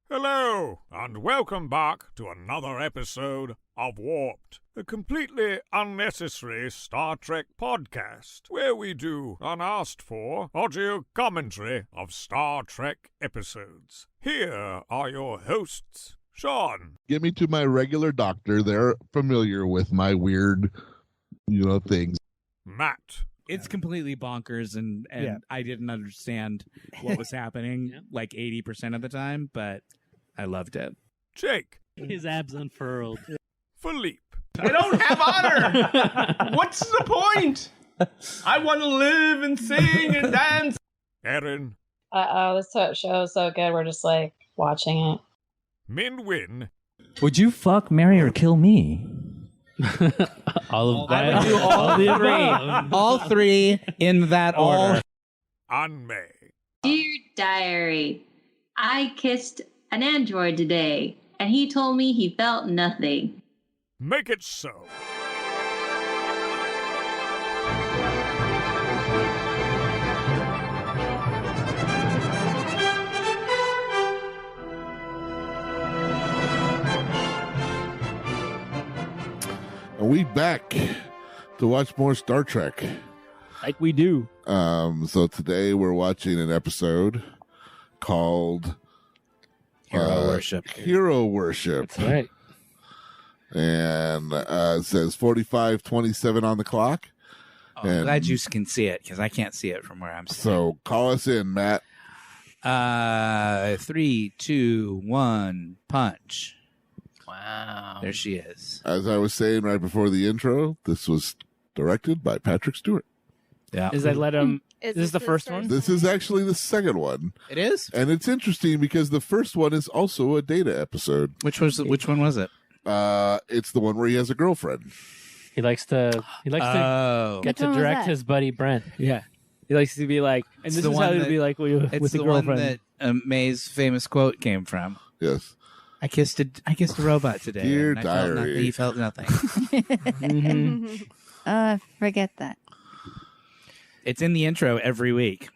Hello, and welcome back to another episode of Warped, a completely unnecessary Star Trek podcast, where we do unasked-for audio commentary of Star Trek episodes. Here are your hosts, Sean. Get me to my regular doctor. They're familiar with my weird, things. Matt. It's completely bonkers, and I didn't understand what was happening like 80% of the time, but I loved it. Jake. His abs unfurled. Phillipe. I don't have honor! What's the point? I want to live and sing and dance. Erin. This show is so good, we're just like watching it. Min Win. Would you fuck, marry, or kill me? All of I that. would do all three. All three in that order. And May. Dear Diary, I kissed an android today, and he told me he felt nothing. Make it so. And we back to watch more Star Trek. Like we do. So today we're watching an episode called Hero Worship. Hero Worship. That's right. And it says 45:27 on the clock. Oh, I'm glad you can see it, because I can't see it from where I'm sitting. So call us in, Matt. 3, 2, 1, punch. Wow. There she is. As I was saying right before the intro, this was directed by Patrick Stewart. Yeah. Is this the first one? This is actually the second one. It is? And it's interesting because the first one is also a Data episode. Which one was it? It's the one where he has a girlfriend. He likes to get to direct his buddy Brent. Yeah. He likes to be like, and this is how it'd be like with It's a the girlfriend. one that May's famous quote came from. Yes. I kissed a robot today. Dear and I felt diary. nothing. He felt nothing. Forget that. It's in the intro every week.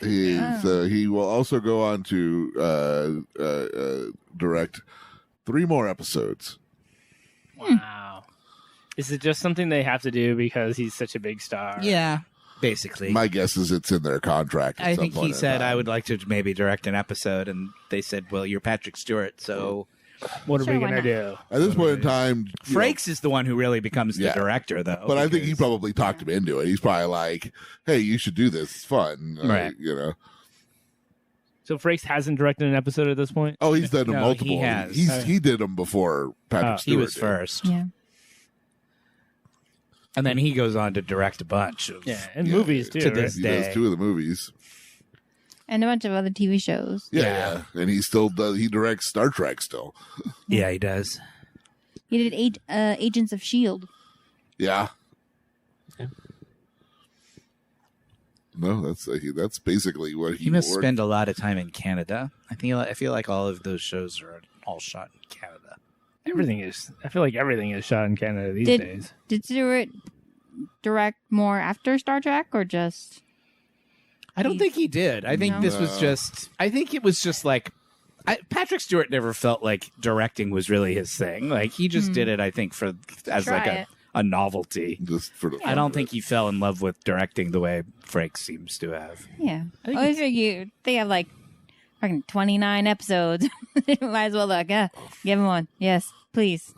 He will also go on to direct 3 more episodes. Wow. Is it just something they have to do because he's such a big star? Yeah, basically. My guess is it's in their contract. I think he said, I would like to maybe direct an episode, and they said, well, you're Patrick Stewart, so What are we going to do? At this point in time, Frakes is the one who really becomes the director, though. But I think he probably talked him into it. He's probably like, hey, you should do this. It's fun. Right. So Frakes hasn't directed an episode at this point? Oh, he's done multiple. He has. He did them before Patrick Stewart He was did. first. Yeah. And then he goes on to direct a bunch of and movies, too. to this He day. does 2 of the movies. And a bunch of other TV shows. Yeah. And he still does. He directs Star Trek still. Yeah, he does. He did Agents of S.H.I.E.L.D. Yeah. Yeah. No, that's basically what he He must worked. spend a lot of time in Canada. I feel like all of those shows are all shot in Canada. Everything is. I feel like everything is shot in Canada these days. Did Stewart direct more after Star Trek, or just? I don't think he did. I think this was just. I think it was just like. Patrick Stewart never felt like directing was really his thing. Like he just did it. I think as like a novelty. Just for the I don't think he fell in love with directing the way Frakes seems to have. Yeah. I figure they have like fucking 29 episodes. Might as well give him one. Yes, please.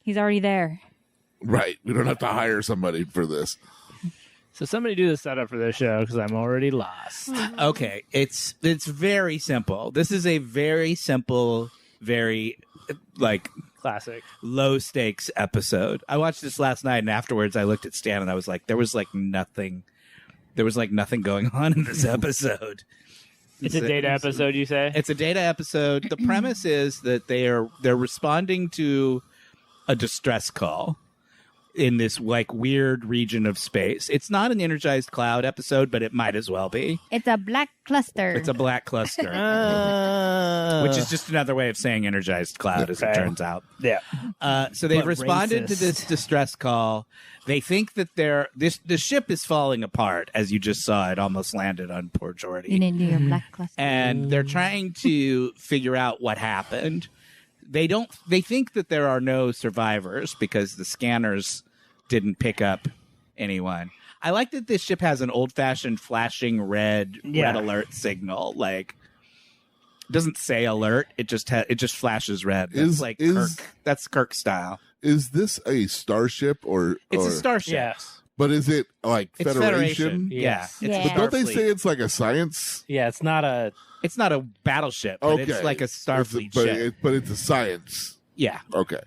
He's already there. Right. We don't have to hire somebody for this. So somebody do the setup for this show because I'm already lost. Okay, it's very simple. This is a very simple, very like Classic. low stakes episode. I watched this last night, and afterwards I looked at Stan and I was like, there was like nothing going on in this episode. It's a Data episode, you say? It's a Data episode. The premise is that they're responding to a distress call, in this like weird region of space. It's not an energized cloud episode, but it might as well be. It's a black cluster. It's a black cluster, which is just another way of saying energized cloud, as it turns out. Yeah. So they've But responded to racist. this distress call. They think that the ship is falling apart, as you just saw. It almost landed on poor Jodie. You need your black cluster. And they're trying to figure out what happened. They think that there are no survivors because the scanners didn't pick up anyone. I like that this ship has an old-fashioned flashing red alert signal. Like, it doesn't say alert; it just flashes red. That's Kirk. That's Kirk style. Is this a starship or? It's a starship. Yes. But is it like It's Federation? Yes. Yeah. But don't they say it's like a science? Yeah, it's not a battleship, but it's like a Starfleet ship. But it's a science. Yeah. Okay.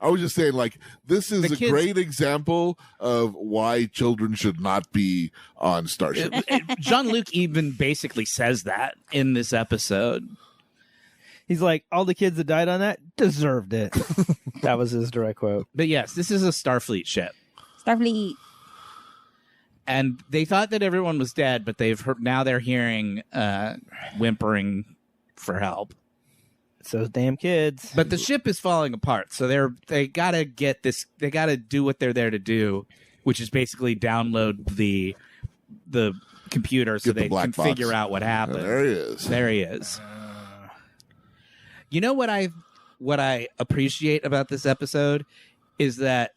I was just saying, like, this is a great example of why children should not be on Starship. Jean-Luc even basically says that in this episode. He's like, all the kids that died on that deserved it. That was his direct quote. But yes, this is a Starfleet ship. Starfleet. And they thought that everyone was dead, but now they're hearing whimpering for help. It's those damn kids. But the ship is falling apart, so they gotta get this. They gotta do what they're there to do, which is basically download the computer so they can figure out what happened. There he is. There he is. You know what I appreciate about this episode is that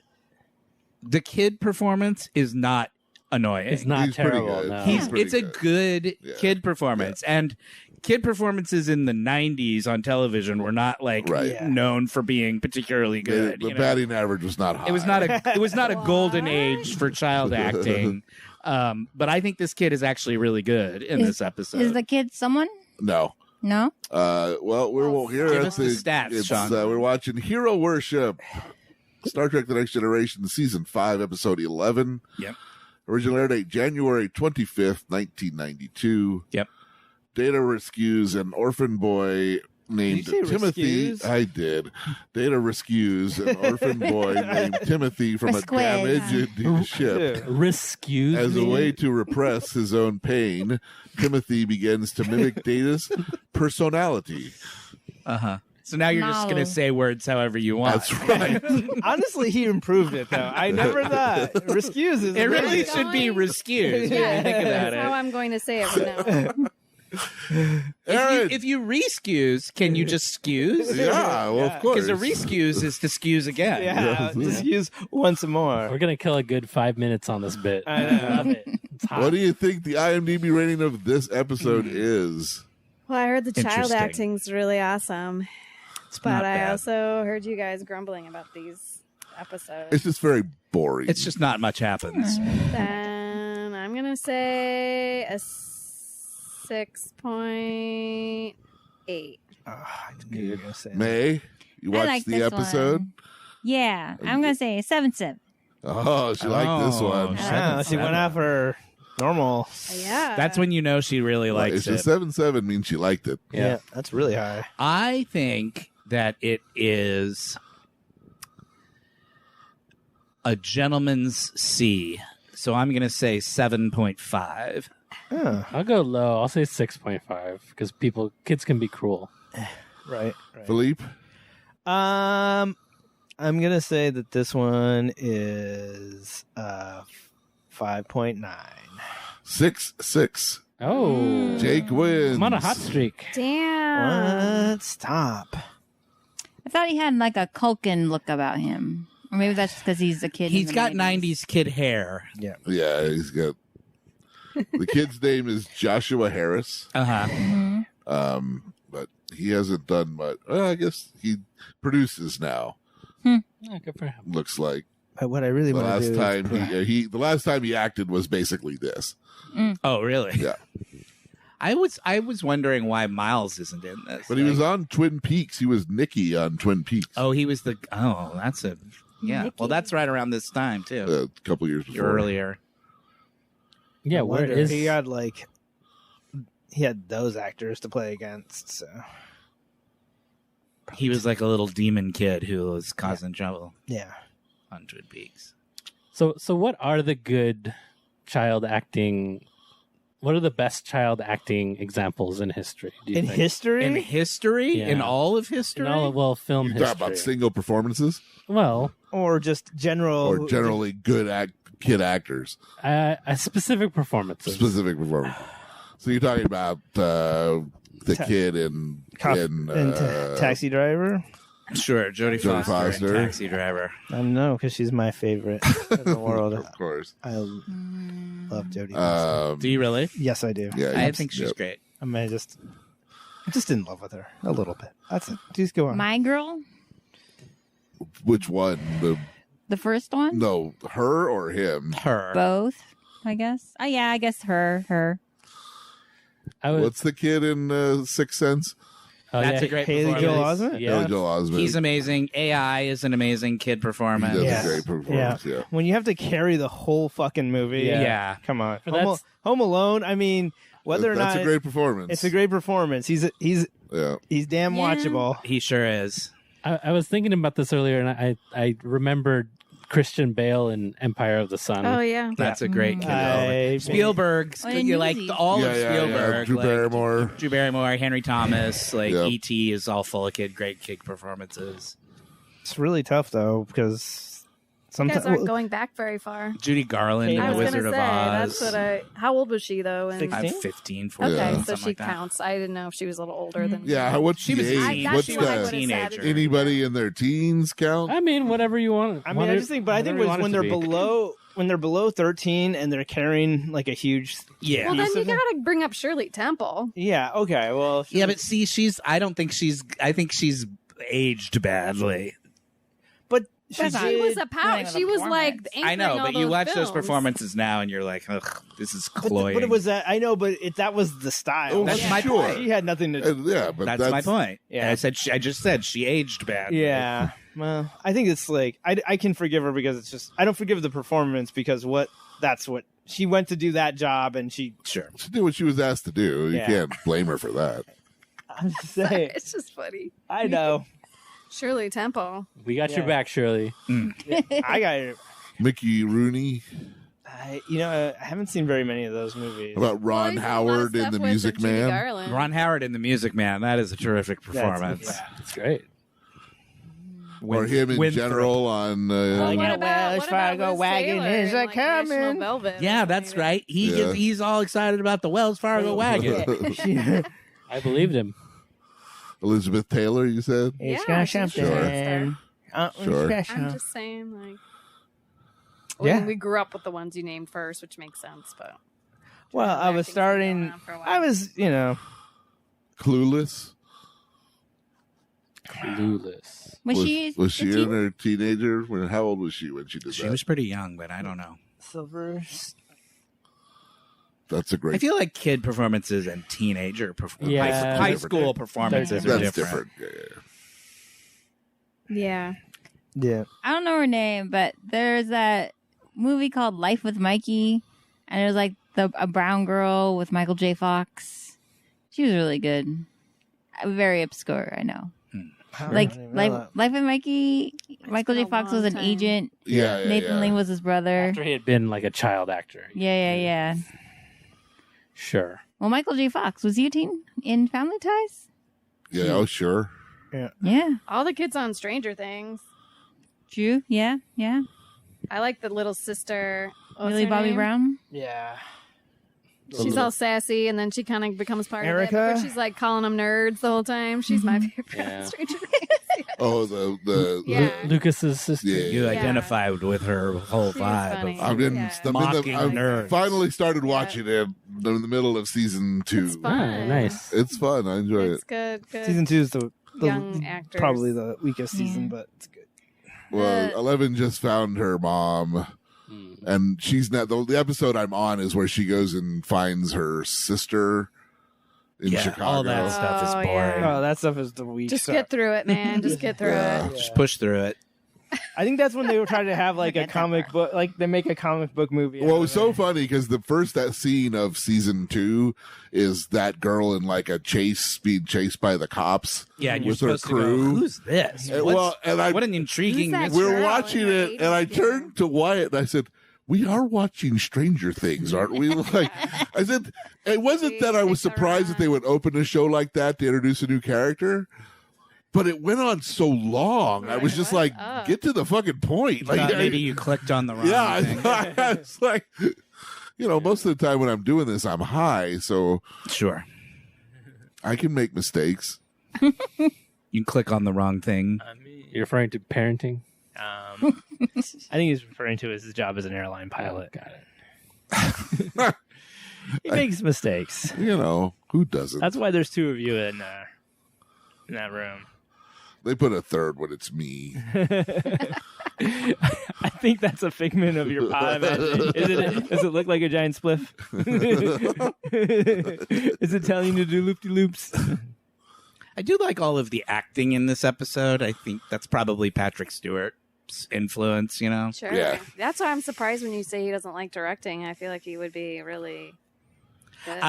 the kid performance is not annoying. It's not terrible. No. It's a good kid performance, and kid performances in the 90s on television were not like known for being particularly good. The batting average was not high. It was not a golden age for child acting. But I think this kid is actually really good in this episode. Is the kid someone? No. No? Well, we're here Give at us the stats, Sean. We're watching Hero Worship, Star Trek: The Next Generation, Season 5, Episode 11. Yep. Original air date January 25th, 1992. Yep. Data rescues an orphan boy named Did you say Timothy. rescues? I did. Data rescues an orphan boy named Timothy from a damaged ship. Rescues As a way to repress his own pain, Timothy begins to mimic Data's personality. Uh-huh. So now you're just going to say words however you want. That's right. Honestly, he improved it, though. I never thought. Rescues is It really should be rescues. Yeah, Think about that's how it. I'm going to say it from now. If you rescues, can you just excuse? Yeah, well, of course. Because a rescues is to excuse again. Yeah, just use once more. We're gonna kill a good 5 minutes on this bit. I know. Love it. It's hot. What do you think the IMDb rating of this episode is? Well, I heard the child Interesting. acting's really awesome. But not I bad. also heard you guys grumbling about these episodes. It's just very boring. It's just not much happens. Then I'm going to say a 6.8. I knew you were going to say that. May, you I watched like the this episode? one. Yeah, I'm going to say 7-7. Oh, she liked this one. Ah, she went out for normal. Yeah. That's when you know she really likes It's it. a 7.7 means she liked it. Yeah, that's really high. I think that it is a gentleman's C. So I'm going to say 7.5. Oh, I'll go low. I'll say 6.5 because kids can be cruel. right. Phillipe? I'm gonna say that this one is 5.9. 6.6. Oh, Jake wins. I'm on a hot streak. Damn. What? Stop. I thought he had like a Culkin look about him. Or maybe that's because he's a kid. He's in the got 90s. 90s kid hair. Yeah, he's got. The kid's name is Joshua Harris. Uh-huh. But he hasn't done much. Well, I guess he produces now. Yeah, good for him. Looks like But what I really the want last to do time is the last time he acted was basically this. Oh, really? Yeah, I was wondering why Miles isn't in this. but he was on Twin Peaks. He was Nicky on Twin Peaks. Oh, he was that's a yeah. Nicky. Well, that's right around this time too. A couple years before. Earlier. Yeah, I where wonder, is he had those actors to play against, so He was like a little demon kid who was causing trouble yeah. on Twin Peaks. So what are the good child acting? What are the best child acting examples in history? Do you In think? history? In history? Yeah. In all of history? In all of film You history. talk about single performances Well, Or just general. or generally good kid actors, specific performances. specific performance. So you're talking about the kid in Taxi Driver? Sure, Jodie Foster. in Taxi Driver. I know, because she's my favorite in the world. Of course. I love Jodie Foster. Do you really? Yes, I do. Yeah, I think she's great. I mean, I'm just in love with her a little bit. That's it. Just go on. My Girl, Which one? the first one. No, her or him? Her. Both, I guess. Oh yeah, I guess her. What's the kid in Sixth Sense? That's a great Haley performance. Joel Osment? Yeah. Haley Joel Osment. He's amazing. AI is an amazing kid performance. He does a great performance, yeah. When you have to carry the whole fucking movie. Yeah. Come on. That's- Home Alone, I mean, whether or not. That's a great performance. It's a great performance. He's damn watchable. He sure is. I was thinking about this earlier, and I remembered Christian Bale in Empire of the Sun. Oh yeah, That's a great kid. Spielberg, you like all of Spielberg. Drew like, Barrymore. Drew Barrymore, Henry Thomas, like Yep. E.T. is all full of great kid performances. It's really tough, though, because you guys sometimes. aren't going back very far. Judy Garland in I The was Wizard gonna of say Oz. that's what how old was she though? And, I'm 15, 14, okay, so something she like that. counts. I didn't know if she was a little older than. Yeah, what's She the was age? 18. What's She was a the teenager. anybody in their teens count? I mean, whatever you want. I mean, I just think, but I think when they're below 13 and they're carrying like a huge. Yeah. Well, then you gotta bring up Shirley Temple. Yeah. Okay. Well. Yeah, but see, I think she's aged badly. But She was a power. She was like. I know, but you watch those films. performances now, and you're like, ugh, this is cloying. But it was that I know, but that was the style. Oh, That's my point. She had nothing to. Yeah, but that's my point. Yeah. I just said she aged badly. Yeah. Well, I think it's like I can forgive her because it's just I don't forgive the performance because that's what she went to do that job and she did what she was asked to do. You Yeah. can't blame her for that. I'm just saying. It's just funny. I know. Shirley Temple. We got your back, Shirley. I got Mickey Rooney. I haven't seen very many of those movies. How about Ron Howard in The Music Man? Ron Howard in The Music Man. That is a terrific performance. It's great. Or him in general on. Wells Fargo wagon is a coming. Yeah, that's right. He's all excited about the Wells Fargo wagon. I believed him. Elizabeth Taylor, you said? It's got something. Sure. I'm just saying, like. Yeah. We grew up with the ones you named first, which makes sense, but. Well, I was starting. I was, Clueless. Was she in her teenager? How old was she when she did that? She was pretty young, but I don't know. Silver. That's a great. I feel like kid performances and teenager performances, high school performances are different. Yeah. Yeah. I don't know her name, but there's that movie called Life with Mikey, and there's like a brown girl with Michael J. Fox. She was really good. Very obscure, I know. Life with Mikey. Michael J. Fox was an agent. Yeah, Nathan Lane was his brother. After he had been like a child actor. Yeah. Sure. Well, Michael J. Fox, was he a teen in Family Ties? Yeah, oh sure. Yeah. All the kids on Stranger Things. True. Yeah. I like the little sister. What's Millie her Bobby name? Brown? Yeah. She's all sassy, and then she kind of becomes part Erica? of it. But she's like calling them nerds the whole time. She's my favorite Yeah. Stranger Things. Oh, the Yeah. Lucas's sister. You identified with her whole vibe. I've finally started watching it in the middle of season 2. It's fun. Nice. It's fun. I enjoy It's it. good. Season 2 is the young actors. probably the weakest season, but it's good. Well, 11 just found her mom, and she's not. The episode I'm on is where she goes and finds her sister in Chicago. All that stuff is boring. Oh, that stuff is the weak Just stuff. get through it, man. Just get through it. Just push through it. I think that's when they were trying to have like a comic book, like they make a comic book movie. Well, it was so funny because that scene of season 2 is that girl in like a being chased by the cops. Yeah, and with you're her supposed to crew. go, who's this? What an intriguing. We're watching it, and I turned to Wyatt and I said, "We are watching Stranger Things, aren't we?" Like, I said, it wasn't that I was surprised that they would open a show like that to introduce a new character. But it went on so long. I was just like, get to the fucking point. Like, maybe you clicked on the wrong thing. I was like, most of the time when I'm doing this, I'm high. So sure, I can make mistakes. You click on the wrong thing. You're referring to parenting? I think he's referring to his job as an airline pilot. Got it. He makes mistakes. Who doesn't? That's why there's 2 of you in that room. They put a third when it's me. I think that's a figment of your imagination. Does it look like a giant spliff? Is it telling you to do loop-de-loops? I do like all of the acting in this episode. I think that's probably Patrick Stewart's influence, Sure. Yeah. That's why I'm surprised when you say he doesn't like directing. I feel like he would be really good.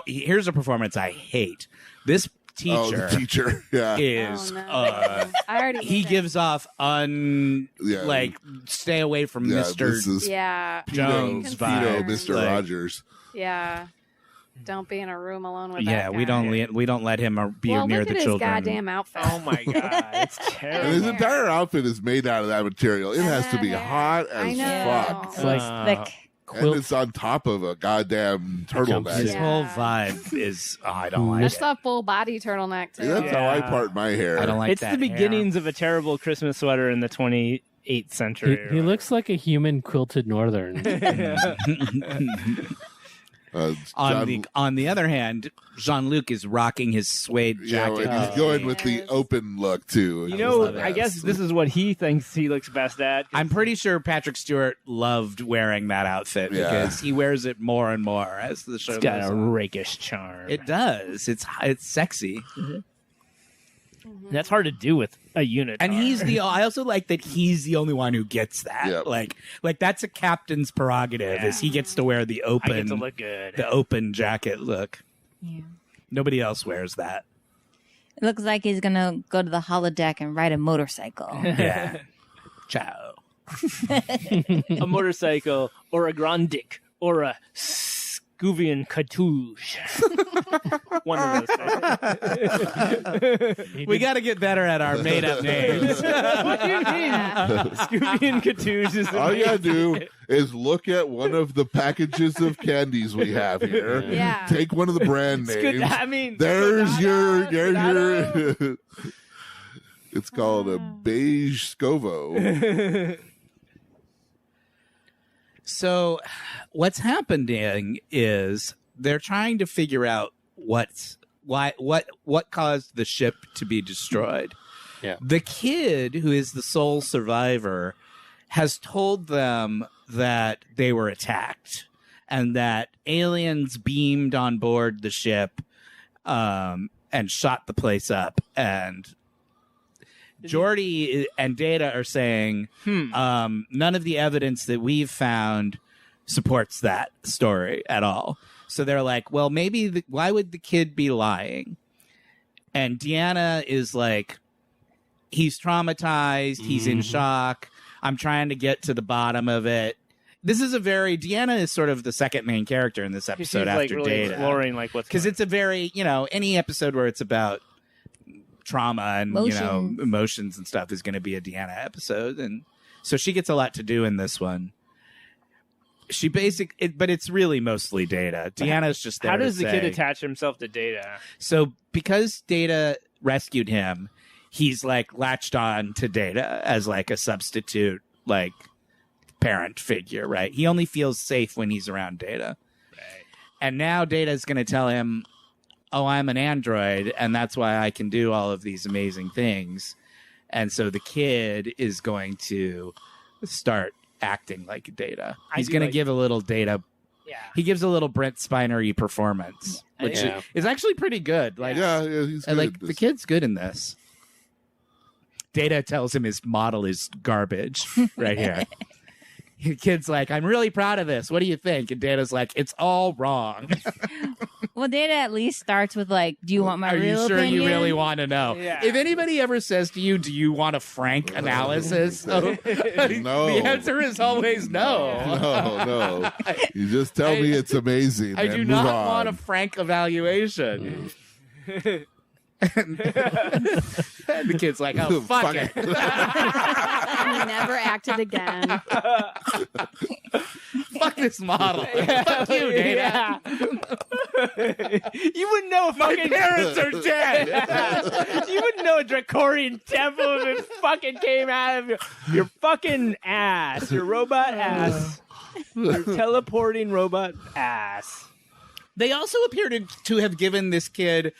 Here's a performance I hate. This teacher, the teacher, yeah, is I already he gives off stay away from Mr. Jones Pedo, vibe. Mr. Rogers. Yeah. Don't be in a room alone with that Yeah, guy. we don't let him be near look the at his children. goddamn outfit. Oh my god, it's terrible. And his entire outfit is made out of that material. It has to be hot as fuck. It's like thick. And it's on top of a goddamn turtleneck. His whole vibe is, I don't like That's it. a full body turtleneck too. That's how I part my hair. I don't like It's that the hair. beginnings of a terrible Christmas sweater in the 28th century. He looks like a human quilted northern. On the other hand, Jean-Luc is rocking his suede jacket. Yeah, he's going with the open look too. I guess this is what he thinks he looks best at. I'm pretty sure Patrick Stewart loved wearing that outfit because he wears it more and more as the show It's got goes a on. rakish charm. It does. It's sexy. That's hard to do with a unit. And I also like that he's the only one who gets that. Yep. Like that's a captain's prerogative is he gets to wear the open I get to look good. the open jacket look. Yeah. Nobody else wears that. It looks like he's gonna go to the holodeck and ride a motorcycle. Yeah. Ciao. A motorcycle or a Grand Dick or a Scuvian Cartouche. One of those. We got to get better at our made-up names. What do you mean? Scuvian Cartouche is All you gotta do is look at one of the packages of candies we have here. Yeah. Take one of the brand names. There's your. It's called a beige Scovo. So what's happening is they're trying to figure out what caused the ship to be destroyed. Yeah. The kid, who is the sole survivor, has told them that they were attacked and that aliens beamed on board the ship and shot the place up. And Jodie and Data are saying none of the evidence that we've found supports that story at all. So they're like, well, maybe why would the kid be lying? And Deanna is like, he's traumatized. He's in shock. I'm trying to get to the bottom of it. This is Deanna is sort of the second main character in this episode after really Data. exploring what's because it's a very, any episode where it's about trauma and emotions and stuff is going to be a Deanna episode, and so she gets a lot to do in this one. But it's really mostly Data. Deanna's just there. How does to the kid say- attach himself to Data? So because Data rescued him, he's latched on to Data as a substitute parent figure, right? He only feels safe when he's around Data. Right. And now Data's going to tell him, oh, I'm an android, and that's why I can do all of these amazing things. And so the kid is going to start acting like Data. He's going to give a little Data. Yeah. He gives a little Brent Spiner-y performance, which is actually pretty good. Yeah, he's good. The kid's good in this. Data tells him his model is garbage right here. The kid's like, I'm really proud of this. What do you think? And Data's like, it's all wrong. Well, Data at least starts with like, do you want my Are real you sure opinion? you really want to know? Yeah. If anybody ever says to you, do you want a frank analysis? No. The answer is always no. No. You just tell me it's amazing. I and do move not on. want a frank evaluation. And the kid's like, oh, fuck it. He never acted again. Fuck this model. Fuck you, Data. You wouldn't know if My parents are dead. You wouldn't know a draconian temple if it fucking came out of your fucking ass. Your robot ass. Your teleporting robot ass. They also appear to have given this kid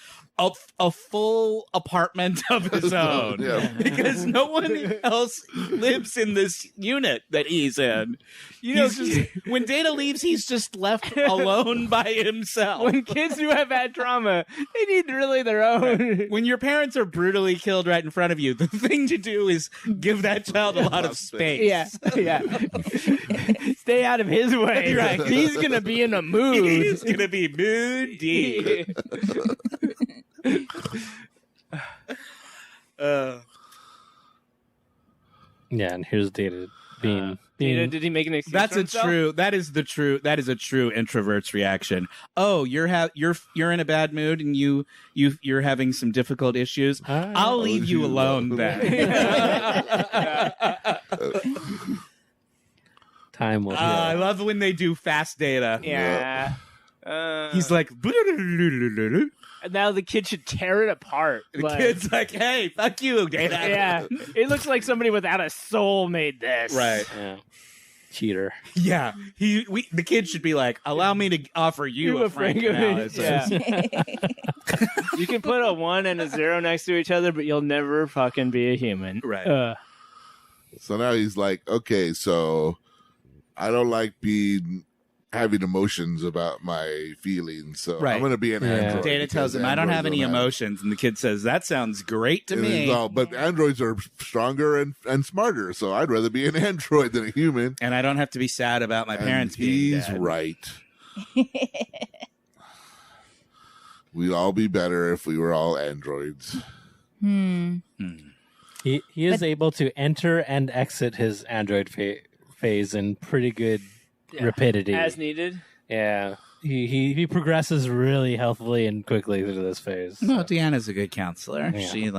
a full apartment of his own. Yeah. Because no one else lives in this unit that he's in. You know, When Data leaves, he's just left alone by himself. when kids who have had trauma, they need really their own. When your parents are brutally killed right in front of you, the thing to do is give that child a lot of space. Yeah. Stay out of his way. Right. He's going to be in a mood. He's going to be moody. Yeah, and here's Data being Did he make an excuse? That's for a himself? true. That is a true introvert's reaction. Oh, you're in a bad mood and you're having some difficult issues. I'll leave you alone then. Time will heal. I love when they do fast Data. Yeah. He's like, And now the kid should tear it apart. the kid's like, hey, fuck you, Data. Yeah. It looks like somebody without a soul made this. Right. Yeah. Cheater. Yeah. The kid should be like, allow me to offer you a frank analysis. Yeah. You can put a 1 and a 0 next to each other, but you'll never fucking be a human. Right. So now he's like, okay, so I don't like having emotions about my feelings, so Right. I'm going to be an android. Data tells him, I don't have any emotions. And the kid says, that sounds great to me. But androids are stronger and smarter, so I'd rather be an android than a human. And I don't have to be sad about my parents being He's dead. right. We'd all be better if we were all androids. He is able to enter and exit his android phase in pretty good rapidity. As needed. Yeah. He progresses really healthily and quickly through this phase. Well, Deanna's a good counselor. Yeah. She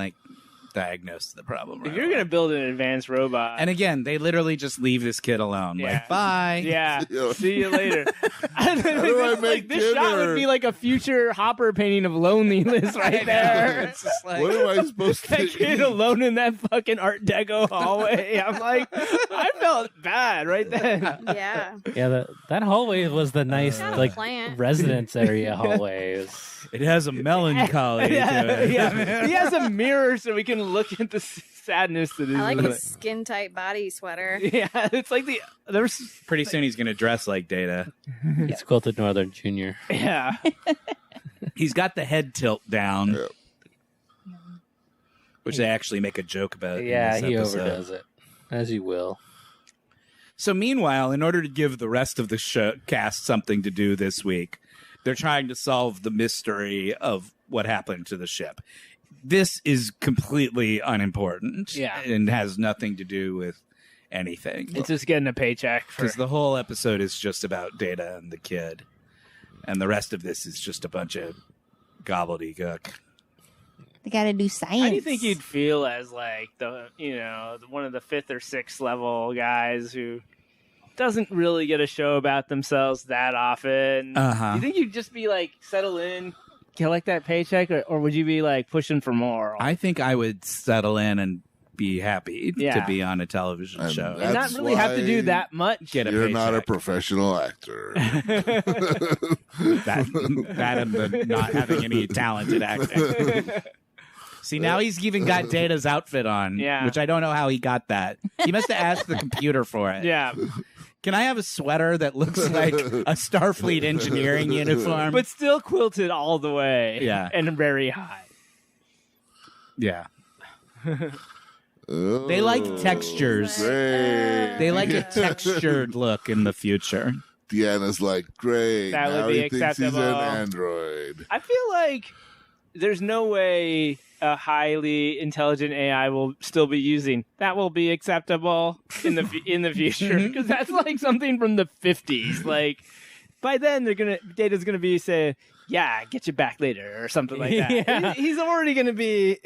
diagnosed the problem. If you're going to build an advanced robot. And again, they literally just leave this kid alone. Yeah. Like, bye. Yeah. See you later. How do I make this shot dinner? would be like a future Hopper painting of loneliness right there. It's just like, What am I supposed to That kid eat? alone in that fucking Art Deco hallway. I'm like, I felt bad right then. Yeah. Yeah, that hallway was the nice Got a like plant. residence area hallway. it has a melancholy to it. Yeah. He has a mirror so we can look at the sadness that is I like in his it. skin tight body sweater. Yeah, it's like there's Pretty soon he's going to dress like Data. It's quilted Northern Junior. yeah. He's got the head tilt down, Yeah. which they actually make a joke about. Yeah, in this he episode. overdoes it, as you will. So meanwhile, in order to give the rest of the cast something to do this week, they're trying to solve the mystery of what happened to the ship. This is completely unimportant. Yeah. And has nothing to do with anything. It's just getting a paycheck for Because the whole episode is just about Data and the kid. And the rest of this is just a bunch of gobbledygook. They got to do science. How do you think you'd feel as like one of the 5th or 6th level guys who doesn't really get a show about themselves that often? Uh-huh. You think you'd just be like settle in, collect that paycheck, or would you be like pushing for more? I think I would settle in and be happy to Yeah. be on a television And show. and not That's really have to do why that much. Get a You're not a paycheck. professional actor. that and the not having any talented acting. See, now he's even got Data's outfit on, Yeah. which I don't know how he got that. He must have asked the computer for it. Yeah, Can I have a sweater that looks like a Starfleet engineering uniform? but still quilted all the way. Yeah. and very high. yeah. They like textures. Great. They like a textured look in the future. Deanna's like, great. That now would be he thinks he's acceptable. an android. I feel like there's no way a highly intelligent AI will still be using that will be acceptable in the future because that's like something from the 50s. Like by then Data's gonna be say, yeah, get you back later or something like that. Yeah. He's already gonna be.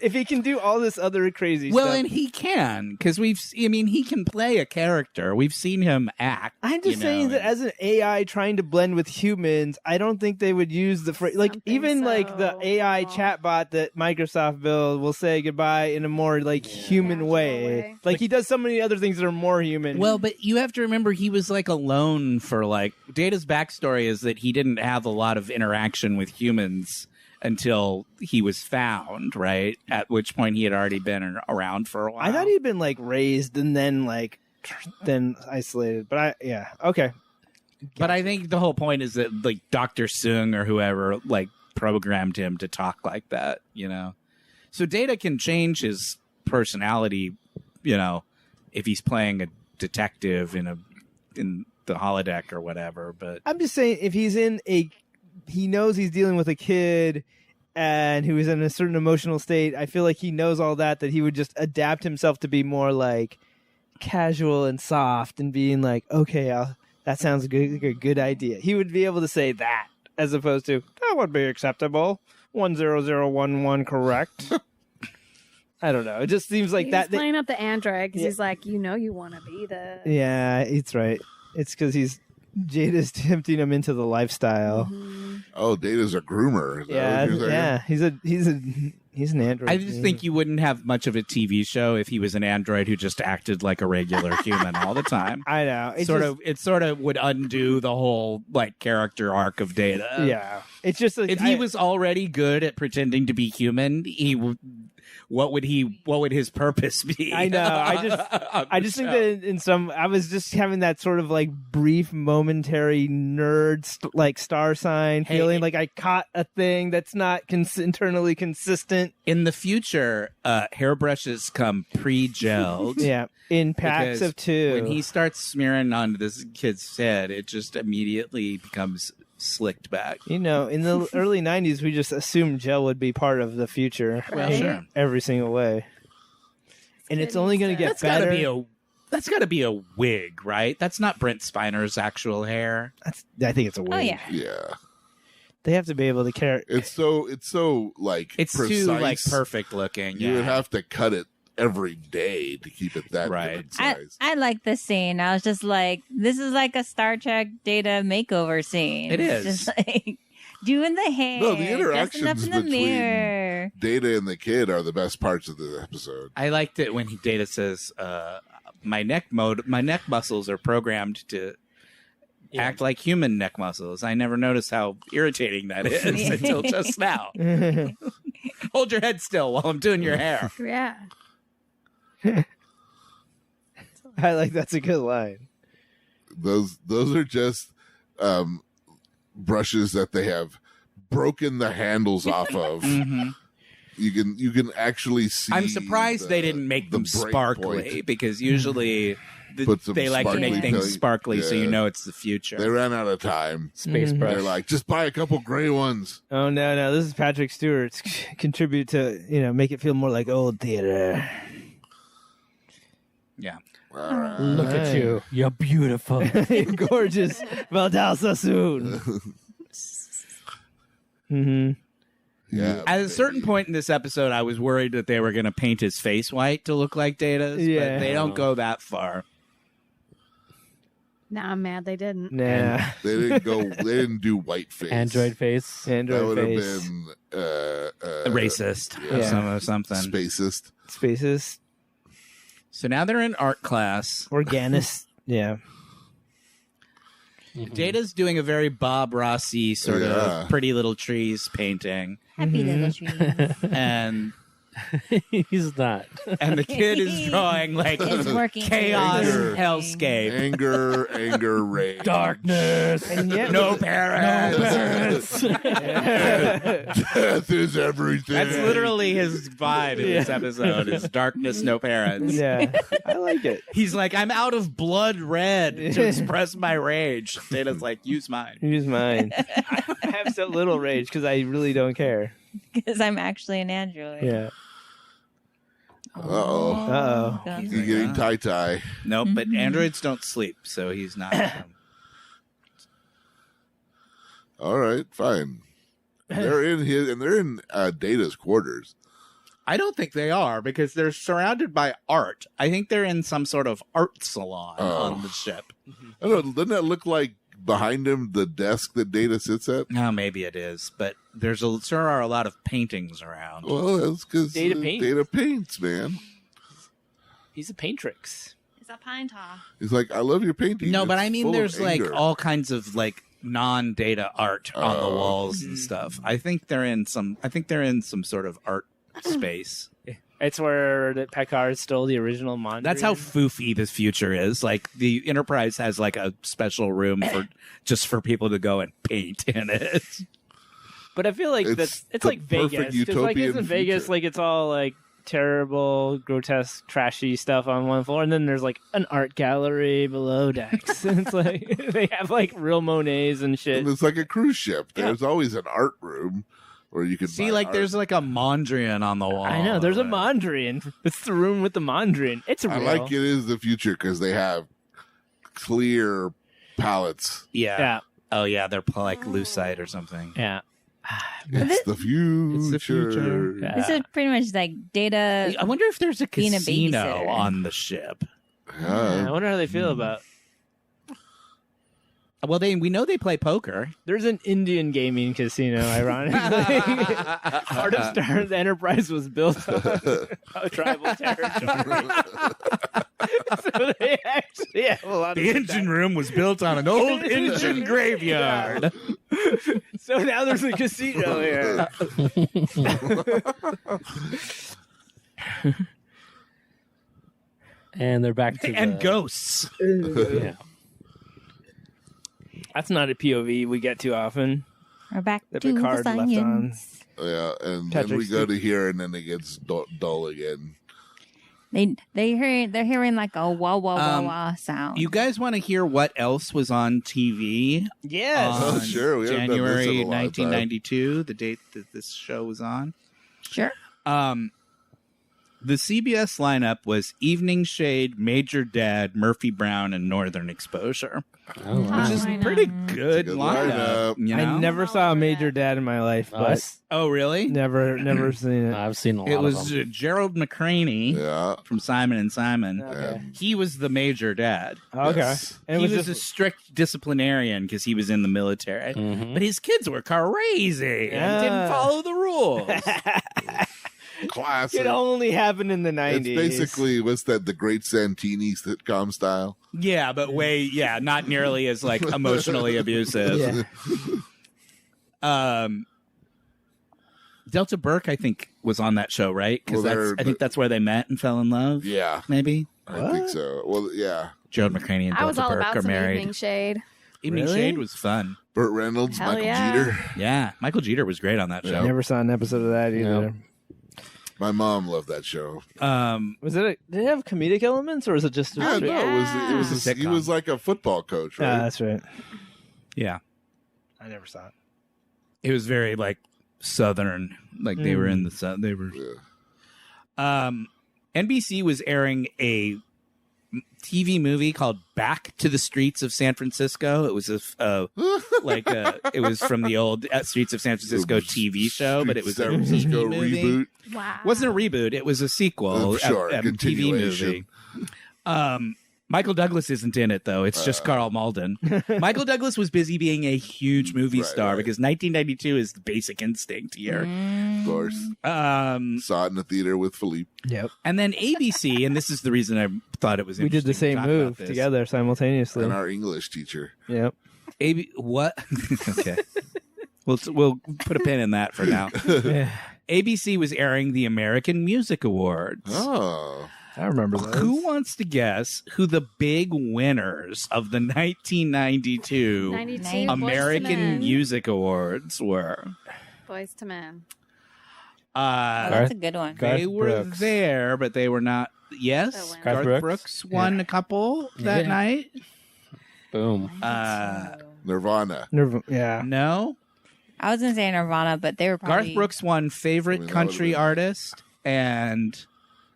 If he can do all this other crazy stuff. Well, and he can, because he can play a character. We've seen him act. I'm just saying that as an AI trying to blend with humans, I don't think they would use the phrase. Like, even like the AI chatbot that Microsoft built will say goodbye in a more like human way. Like, he does so many other things that are more human. Well, but you have to remember he was like alone for like Data's backstory is that he didn't have a lot of interaction with humans until he was found, right? At which point he had already been around for a while. I thought he'd been like raised and then isolated. But okay. But I think the whole point is that like Dr. Sung or whoever like programmed him to talk like that, you know. So Data can change his personality, you know, if he's playing a detective in the holodeck or whatever. But I'm just saying if he knows he's dealing with a kid and who is in a certain emotional state. I feel like he knows all that he would just adapt himself to be more like casual and soft and being like, okay, that sounds like a good idea. He would be able to say that as opposed to, that would be acceptable. 10011 correct. I don't know. It just seems like he's playing up the android because he's like, you want to be the... Yeah, it's right. It's because Jada's tempting him into the lifestyle. Oh, Data's a groomer. Is that what you're saying? He's an android. I just think you wouldn't have much of a TV show if he was an android who just acted like a regular human all the time. I know. It sort of would undo the whole like character arc of Data. Yeah. It's just like, if he was already good at pretending to be human, what would his purpose be? I know. I just think that I was just having that sort of like brief momentary nerd like star sign feeling like I caught a thing that's not internally consistent. In the future, hairbrushes come pre-gelled. Yeah, in packs of 2. When he starts smearing onto this kid's head, it just immediately becomes slicked back. You know, in the early 90s, we just assumed gel would be part of the future. Well, sure. Every single way. And it's only going to get better. That's got to be a wig, right? That's not Brent Spiner's actual hair. I think it's a wig. Oh, yeah. Yeah. They have to be able to carry. It's so like it's precise. too like perfect looking. You would have to cut it every day to keep it that different size. I like this scene. I was just like, this is like a Star Trek Data makeover scene. It is. Just like doing the hair. No, the interactions dressing up in the mirror. Data and the kid are the best parts of the episode. I liked it when Data says, my neck muscles are programmed to act like human neck muscles. I never noticed how irritating that is until just now. Hold your head still while I'm doing your hair. Yeah. I like that's a good line. Those are just brushes that they have broken the handles off of. Mm-hmm. You can actually see. I'm surprised they didn't make them sparkly because usually they like to make things sparkly so you know it's the future. They ran out of time. Space brush. They're like, just buy a couple gray ones. Oh no, this is Patrick Stewart's contribute to make it feel more like old theater. Yeah. Look at you. You're beautiful. You're gorgeous. Valdal Sassoon. Mm-hmm. Yeah. At a certain point in this episode, I was worried that they were going to paint his face white to look like Data's, but they don't go that far. Now I'm mad they didn't. Nah. They didn't do white face. Android face. That would have been racist or something. Spacist. So now they're in art class. Organist. Yeah. Data's doing a very Bob Rossi sort of Pretty Little Trees painting. Happy little trees. And He's not. And the kid is drawing like It's working. chaos, Anger. hellscape, Anger, rage. darkness, And yet, no parents. Death is everything. That's literally his vibe in this episode: is darkness, no parents. yeah, I like it. He's like, I'm out of blood red to express my rage. Data's like, use mine. Use mine. I have so little rage because I really don't care. Because I'm actually an android. Yeah. Uh-oh. Uh-oh. You're getting tie-tie. Nope, but androids don't sleep, so he's not. All right, fine. They're in Data's quarters. I don't think they are because they're surrounded by art. I think they're in some sort of art salon on the ship. I don't know. Doesn't that look like behind him the desk that Data sits at? No, maybe it is, but there are a lot of paintings around. Well, that's because Data paints. Data paints, man. He's a paintrix. It's a pine tar. He's like, I love your painting. No, but It's I mean, full of there's like anger. all kinds of like non-data art on the walls and stuff. I think they're in some sort of art space. It's where the Packard stole the original Mondrian. That's how foofy this future is. Like the Enterprise has like a special room for people to go and paint in it. But I feel like It's it's the like Vegas. perfect 'Cause, like, utopian isn't Vegas future. like it's all like terrible, grotesque, trashy stuff on one floor, and then there's like an art gallery below decks. And it's like they have like real Monets and shit. And it's like a cruise ship. There's always an art room where you can See, buy like art. there's like a Mondrian on the wall. I know there's a Mondrian. It's the room with the Mondrian. It's I real. like it is the future because they have clear palettes. Yeah. Oh yeah, they're like lucite or something. Yeah. It's the future. It's the future. This is pretty much like Data. I wonder if there's a being a casino babysitter. on the ship. I wonder how they feel about. Well, we know they play poker. There's an Indian gaming casino, ironically. Part of Star's Enterprise was built on a tribal territory. So they actually have a lot of The engine room was built on an old engine graveyard. So now there's a casino here. And they're back to And ghosts. Yeah. That's not a POV we get too often. We're back The to the Picard left on. science. Yeah, and then Patrick we go Stewart. to here, and then it gets dull again. They're hearing like a wah wah wah wah sound. You guys want to hear what else was on TV? Yes. Oh, on sure. We haven't done this in a January long time. 1992, the date that this show was on. Sure. The CBS lineup was Evening Shade, Major Dad, Murphy Brown, and Northern Exposure, which is pretty good Good lineup. lineup. You know? I never saw a Major Dad in my life, but Oh, really? never seen it. I've seen a lot It of was them. Gerald McCraney Yeah. from Simon and Simon. Okay. He was the Major Dad. Okay. Yes. And He it was a strict disciplinarian because he was in the military. But his kids were crazy and didn't Yeah. follow the rules. Classic. It only happened in the 90s. It's basically, what's that, the Great Santini sitcom style? Yeah, but not nearly as like emotionally abusive. Yeah. Delta Burke, I think, was on that show, right? Because Well, I think that's where they met and fell in love. Yeah, Maybe I think so. Well, yeah. Gerald McCraney and I was Delta all Burke about are some married. Evening Shade. Evening Really? Shade was fun. Burt Reynolds, Hell Michael yeah. Jeter. Yeah, Michael Jeter was great on that show. Never saw an episode of that either. My mom loved that show. Was it? Did it have comedic elements, or was it just? Yeah, no, it was It's a he sitcom. was like a football coach, right? That's right. Yeah, I never saw it. it was very like Southern. Like they were in the South. They were. NBC was airing a TV movie called Back to the Streets of San Francisco. It was it was from the old Streets of San Francisco TV show, but it was a San Francisco TV movie. reboot. Wow. It wasn't a reboot. It was a sequel. Sure, a TV continuation. movie. Michael Douglas isn't in it, though. It's just Carl Malden. Michael Douglas was busy being a huge movie star because 1992 is the Basic Instinct year. Of course. Saw it in the theater with Phillipe. Yep. And then ABC, and this is the reason I thought it was We did the interesting to same talk move about this. together simultaneously. And our English teacher. Yep. What? Okay. We'll put a pin in that for now. Yeah. ABC was airing the American Music Awards. Oh. I remember those. Who wants to guess who the big winners of the 1992 92 American Music Awards were? Boys to Men. That's a good one. They were there, but they were not. Yes, Garth Brooks won a couple that night. Boom. Nirvana. Yeah. No. I was gonna say Nirvana, but they were probably Garth Brooks won favorite country artist and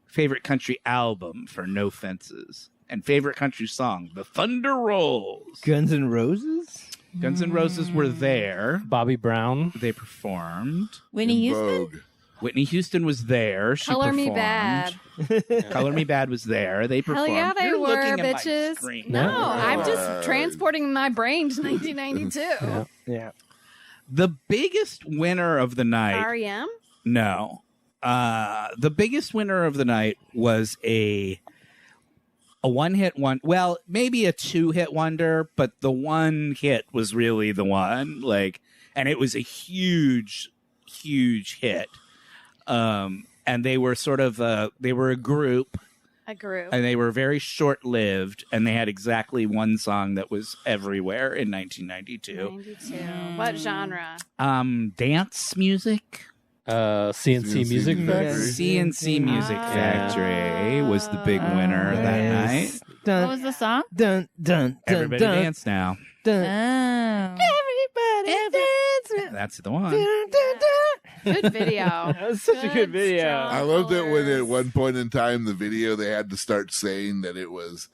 favorite country album for No Fences, and favorite country song, The Thunder Rolls. Guns N' Roses? Guns N' Roses were there. Bobby Brown. They performed. Whitney Houston. Whitney Houston was there. She Color performed. Me Bad. Color Me Bad was there. They Hell performed. yeah, they You're were, looking at my bitches. screen. No, I'm just transporting my brain to 1992. Yeah. The biggest winner of the night. REM? No. The biggest winner of the night was a one-hit one. Well, maybe a two-hit wonder, but the one hit was really the one. And it was a huge, huge hit. And they were they were a group. A group. And they were very short-lived, and they had exactly one song that was everywhere in 1992. What genre? Dance music. CNC Music Factory. CNC Music Factory was the big winner that night. What was the song? Dun, dun, dun, Everybody dun, Dance Now. dun. Everybody dance. That's the one. Good video. That was such a good video. I loved it when at one point in time, the video, they had to start saying that it was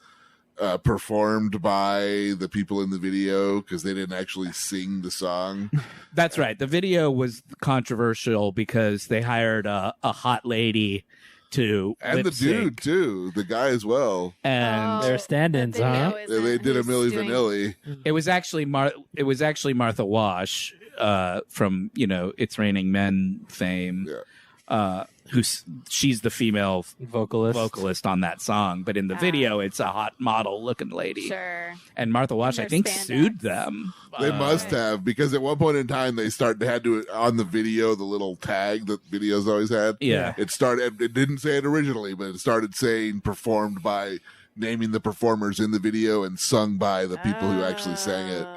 performed by the people in the video because they didn't actually sing the song. That's right. The video was controversial because they hired a hot lady to And the dude, too. The guy as well. And They're stand-ins, huh? They did a Milli Vanilli. It was actually Martha Wash from It's Raining Men fame. She's the female vocalist on that song, but in the video it's a hot model looking lady. Sure. And Martha Wash, I think, sued them. They must have, because at one point in time they had to on the video, the little tag that videos always had. Yeah. It didn't say it originally, but it started saying performed by, naming the performers in the video and sung by the people who actually sang it.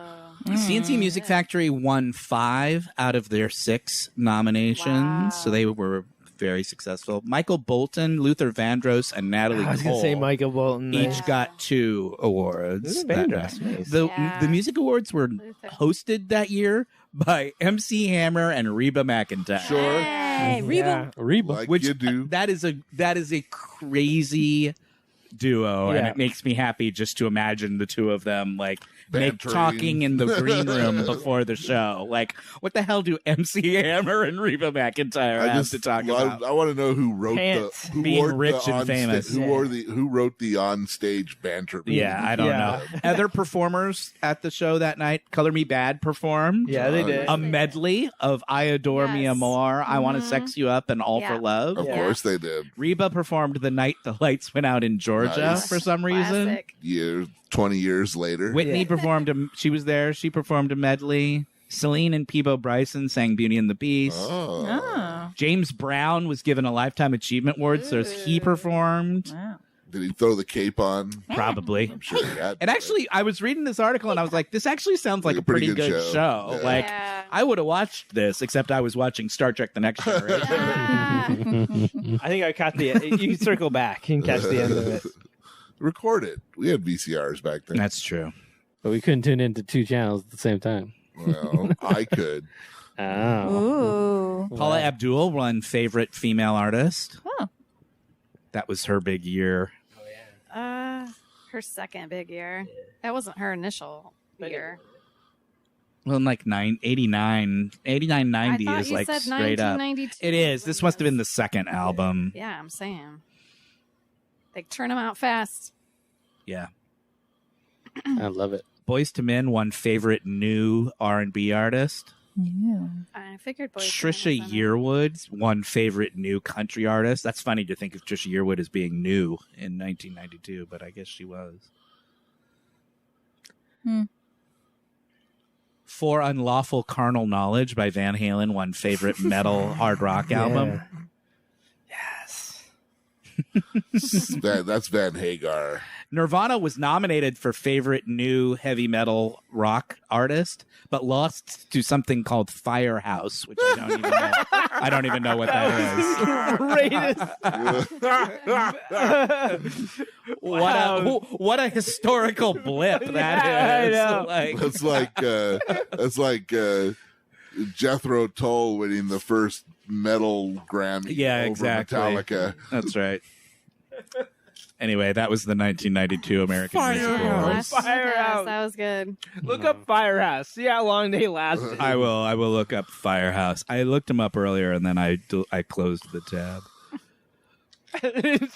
CNC Music Factory won 5 out of their 6 nominations, so they were very successful. Michael Bolton, Luther Vandross, and Natalie Cole. I was going to say Michael Bolton. Each got 2 awards. Vandross, nice. The music awards were hosted that year by MC Hammer and Reba McEntire. Sure. Hey, Reba. Reba. Like Which you do. that is a crazy duo, and Yeah. it makes me happy just to imagine the two of them Bantering. talking in the green room before the show. What the hell do MC Hammer and Reba McEntire have to talk about? I want to know who wrote Pants. who Being wore rich the and famous. who wrote the on-stage banter. Yeah, I don't know. Other performers at the show that night, Color Me Bad performed. Yeah, they did. A medley of I Adore Me More, I Want to Sex You Up, and All for Love. Of course they did. Reba performed The Night the Lights Went Out in Georgia Nice. for some reason. Classic. 20 years later. Whitney performed she was there. She performed a medley. Celine and Peebo Bryson sang Beauty and the Beast. Oh. James Brown was given a Lifetime Achievement Award, so he performed. Wow. Did he throw the cape on? Probably. I'm sure he had. And actually, I was reading this article and I was like, this actually sounds like a pretty good show. Yeah. I would have watched this, except I was watching Star Trek The Next Generation. I think I caught the. You can circle back and catch the end of it. Record it. We had VCRs back then. That's true. But we couldn't tune into 2 channels at the same time. Well, I could. Oh. Ooh. Paula Abdul won Favorite Female Artist. Oh. That was her big year. Her second big year. That wasn't her initial year. Well, in 89, 90 I thought is you like said straight up. 1992. It is. This must have been the second album. Yeah, I'm saying. They turn them out fast. Yeah. I love it. Boys to Men won Favorite New R&B Artist. Yeah. I figured Boys Trisha Yearwood won Favorite New Country Artist. That's funny to think of Trisha Yearwood as being new in 1992, but I guess she was. For Unlawful Carnal Knowledge by Van Halen won favorite metal hard rock album. Yes. That's Van Hagar. Nirvana was nominated for favorite new heavy metal rock artist, but lost to something called Firehouse, which I don't even know. I don't even know what that is. What a historical blip that is. I know. That's like Jethro Tull winning the first metal Grammy. Yeah, over exactly. Metallica. That's right. Anyway, that was the 1992 American Music Awards. Firehouse. That was good. Look up Firehouse. See how long they lasted. I will look up Firehouse. I looked him up earlier and then I closed the tab.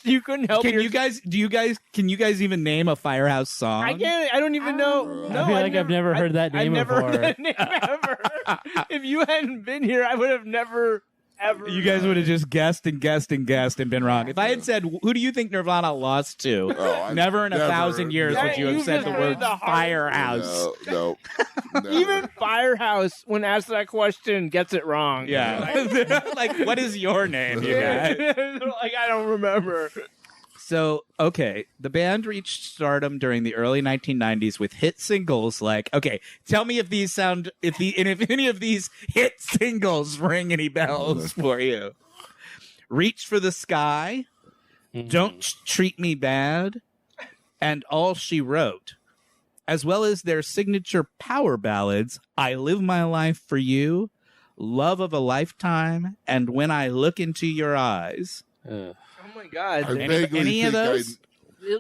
You couldn't help. Can you guys even name a Firehouse song? I can't. I don't even know. I feel like I've never heard that name I've never before. heard that name ever. If you hadn't been here, I would have never ever. You guys would have just guessed and been wrong. If I had said, "Who do you think Nirvana lost to?" Never in 1,000 years would you have said the word Firehouse. No. Even Firehouse, when asked that question, gets it wrong. Yeah. Like, what is your name, you guys? Like, I don't remember. So, okay, the band reached stardom during the early 1990s with hit singles like, okay, tell me if any of these hit singles ring any bells for you. Reach for the Sky, Don't Treat Me Bad, and All She Wrote, as well as their signature power ballads, I Live My Life for You, Love of a Lifetime, and When I Look Into Your Eyes. Oh my God! I vaguely any of think those?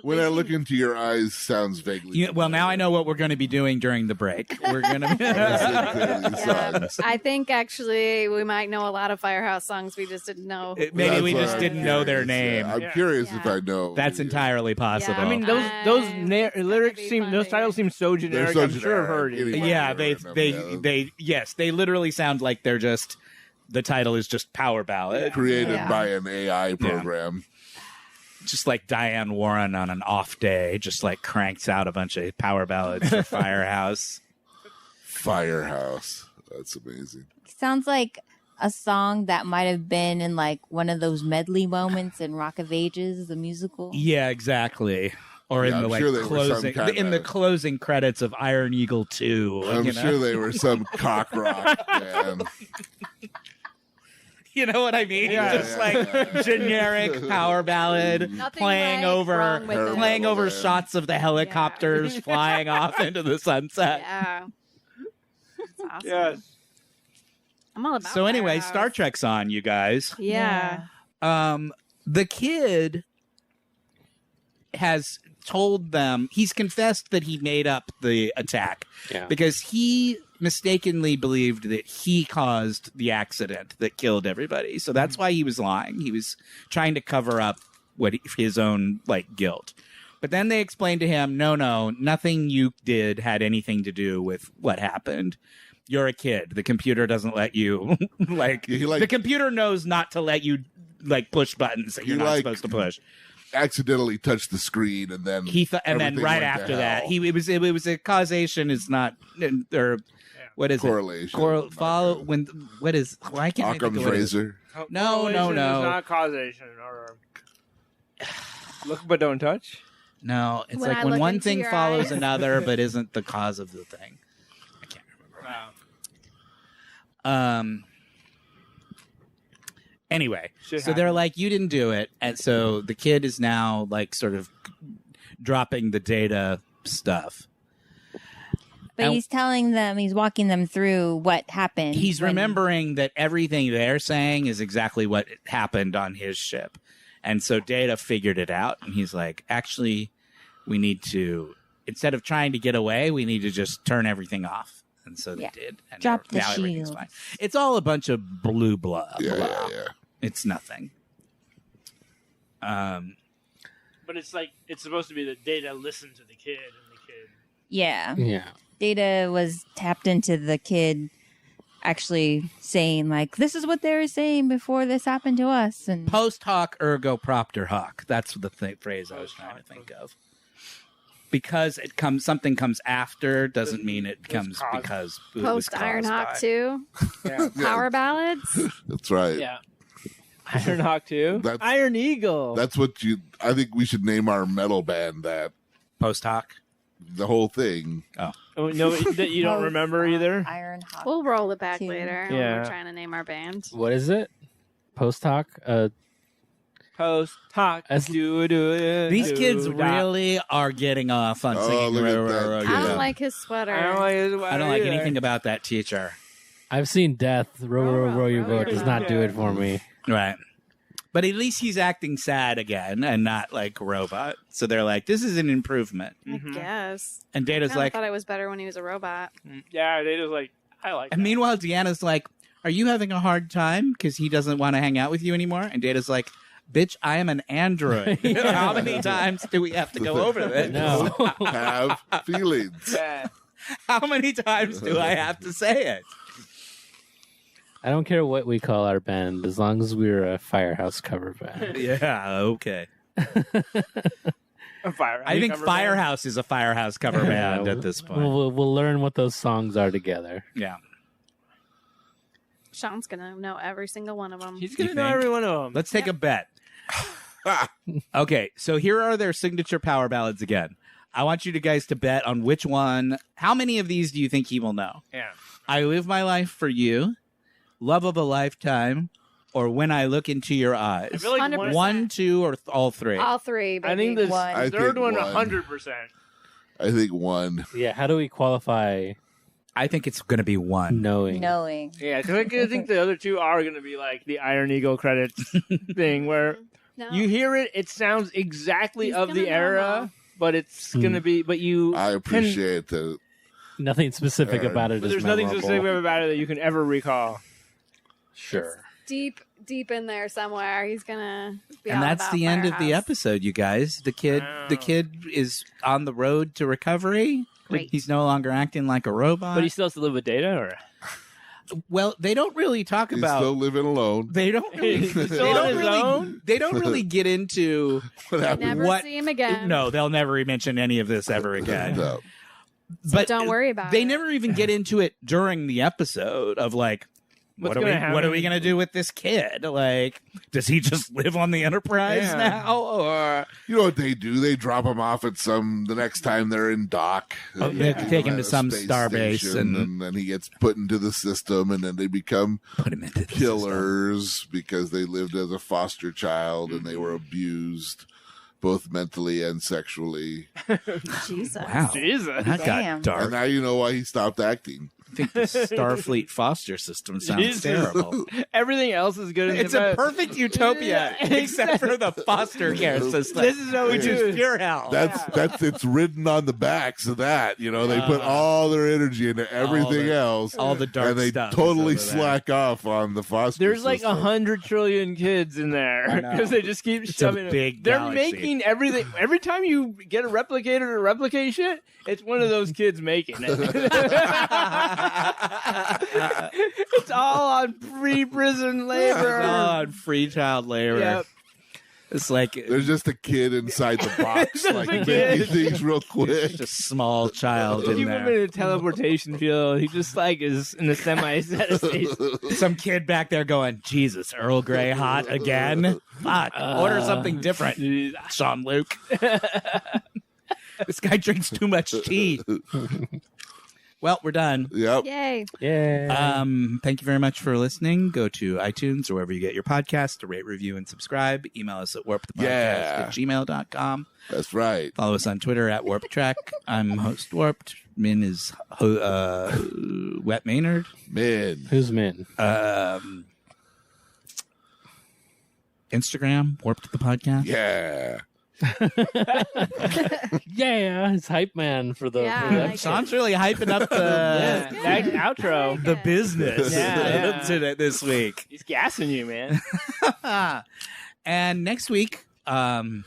when I look into your eyes, sounds vaguely. Well, now I know what we're going to be doing during the break. We're going to. I think actually we might know a lot of Firehouse songs. We just didn't know. Maybe we just didn't know their name. I'm curious if I know. That's entirely possible. I mean, those lyrics those titles seem so generic. I'm sure I've heard it. Yeah, they literally sound like they're just. The title is just Power Ballad. Created by an AI program. Just like Diane Warren on an off day, just like cranks out a bunch of power ballads for Firehouse. Firehouse. That's amazing. Sounds like a song that might have been in like one of those medley moments in Rock of Ages, the musical. Yeah, exactly. Or in the the closing credits of Iron Eagle 2. I'm sure they were some cock rock band. You know what I mean? Yeah, generic power ballad playing over shots of the helicopters flying off into the sunset. Yeah. That's awesome. Yes. I'm all about So anyway, Firehouse. Star Trek's on, you guys. Yeah. The kid has told them, he's confessed that he made up the attack because he mistakenly believed that he caused the accident that killed everybody. So that's why he was lying. He was trying to cover up his own guilt. But then they explained to him, no, nothing you did had anything to do with what happened. You're a kid. The computer doesn't let you the computer knows not to let you push buttons that you're not supposed to push. Accidentally touched the screen and then right after that it was a causation is not or what is correlation why can't I think of Fraser. No. It's not causation or look but don't touch. No, it's When I when look one into thing your follows eyes. another but isn't the cause of the thing. I can't remember. Anyway, so they're like, you didn't do it. And so the kid is now sort of dropping the data stuff. But he's telling them, he's walking them through what happened. He's remembering that everything they're saying is exactly what happened on his ship. And so Data figured it out. And he's like, actually, we need to, instead of trying to get away, we need to just turn everything off. And so they did. And drop the now everything's shield. fine. It's all a bunch of blue blah. Yeah. It's nothing. But it's it's supposed to be that Data listened to the kid and the kid. Yeah. Yeah. Data was tapped into the kid actually saying this is what they were saying before this happened to us. And Post hoc ergo propter hoc. That's the phrase I was trying to think of. because something comes after doesn't mean it comes because it was Post Iron caused Hawk by. 2. Yeah. Power ballads. That's right. Yeah. Iron Hawk 2. That's, Iron Eagle. That's what I think we should name our metal band that. Post Hawk. The whole thing. Oh, no, that you don't remember either? Iron Hawk. We'll roll it back 2. later when Yeah. we're trying to name our band. What is it? Post hoc? Post Hawk. These kids really are getting off on singing. look at that. I don't like his sweater. I don't like anything about that teacher. I've seen Death. Row your boat does not do it for me. Right. But at least he's acting sad again and not like a robot. So they're like, this is an improvement. I guess. And Data's I like, thought it was better when he was a robot. Yeah, they just like, I like and meanwhile, Deanna's like, are you having a hard time because he doesn't want to hang out with you anymore? And Data's like, bitch, I am an android. How many times do we have to go over this? No. Have feelings. How many times do I have to say it? I don't care what we call our band as long as we're a Firehouse cover band. Yeah, okay. I think Firehouse is a Firehouse cover band at this point. We'll learn what those songs are together. Yeah. Sean's gonna know every single one of them. He's gonna know every one of them. Let's take a bet. Okay, so here are their signature power ballads again. I want you guys to bet on which one. How many of these do you think he will know? Yeah. I Live My Life for You, Love of a Lifetime, or When I Look Into Your Eyes. I feel like 100%. One, two, or all three? All three. I think the I third think one, one. 100%. I think one. Yeah, how do we qualify I think it's going to be one. knowing? Yeah, because I think the other two are going to be like the Iron Eagle credits thing, where No. you hear it, it sounds exactly He's of gonna the know era, them. but it's going to be, but you. I appreciate that. Nothing specific about it But is there's nothing memorable. specific about it that you can ever recall. Sure. Deep in there somewhere. He's gonna be And all that's about the end of the Firehouse. episode, you guys. The kid is on the road to recovery. Great. He's no longer acting like a robot. But he still has to live with Data, or Well, they don't really talk He's about. still living alone. They don't really. He's they still on don't his really. own? They don't really get into. What happened? Never What- see him again. No, they'll never mention any of this ever again. No. But don't worry about They it. never even get into it during the episode of like. What's What gonna are happen? we going to do with this kid? Like, does he just live on the Enterprise Yeah. now, or You know what they do? They drop him off at the next time they're in dock. they take him to At a some space star base station, and then he gets put into the system, and then they become put him into the killers because they lived as a foster child and they were abused both mentally and sexually. Jesus. Wow, Jesus. that Damn. got dark. And now you know why he stopped acting. I think the Starfleet foster system sounds Jesus. terrible. Everything else is good. It's a perfect utopia, except for the foster care system. This is what we which do. is pure hell. That's it's ridden on the backs of that. You know, they put all their energy into everything else, all the dark and they stuff is totally over there. slack off on the foster. There's like system. 100 trillion kids in I there know. because they just keep It's shoving a it. big They're galaxy. making everything. Every time you get a replicator to replicate shit, it's one of those kids making it. It's all on pre-prison labor. God, free child labor. Yep. It's like There's just a kid inside the box, Just like a making kid. things real quick. just a small child in Keep him there. in a teleportation field. He just like is in a semi-set state. Some kid back there going, Jesus, Earl Grey hot again? Fuck, order something different, Sean Luke. This guy drinks too much tea. Well, we're done. Yep. Yay. Yeah. Thank you very much for listening. Go to iTunes or wherever you get your podcast to rate, review, and subscribe. Email us at warpthepodcast@gmail.com. That's right. Follow us on Twitter at WarpTrack. I'm host Warped. Min is Wet Maynard. Man. Who's Min? Instagram, Warped the Podcast. Yeah. Yeah, it's hype man for the. Yeah, for the I like episode. Sean's really hyping up Yeah, that outro. the business Yeah. today, this week. He's gassing you, man. And next week, Rapey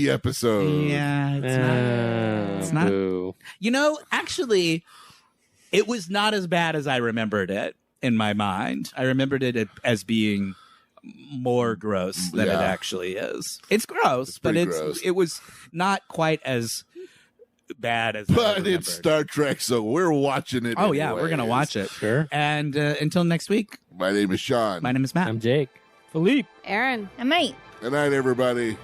episode. yeah, it's not. Boo. You know, actually, it was not as bad as I remembered it in my mind. I remembered it as being more gross than it Yeah. actually is. It's gross, but pretty gross. it was not quite as bad as I But remembered. it's Star Trek, so we're watching it. Oh, yeah, we're going to anyways. watch it. Sure. And until next week, My name is Sean. my name is Matt. I'm Jake. Phillipe. Aaron. I might. Good night, everybody.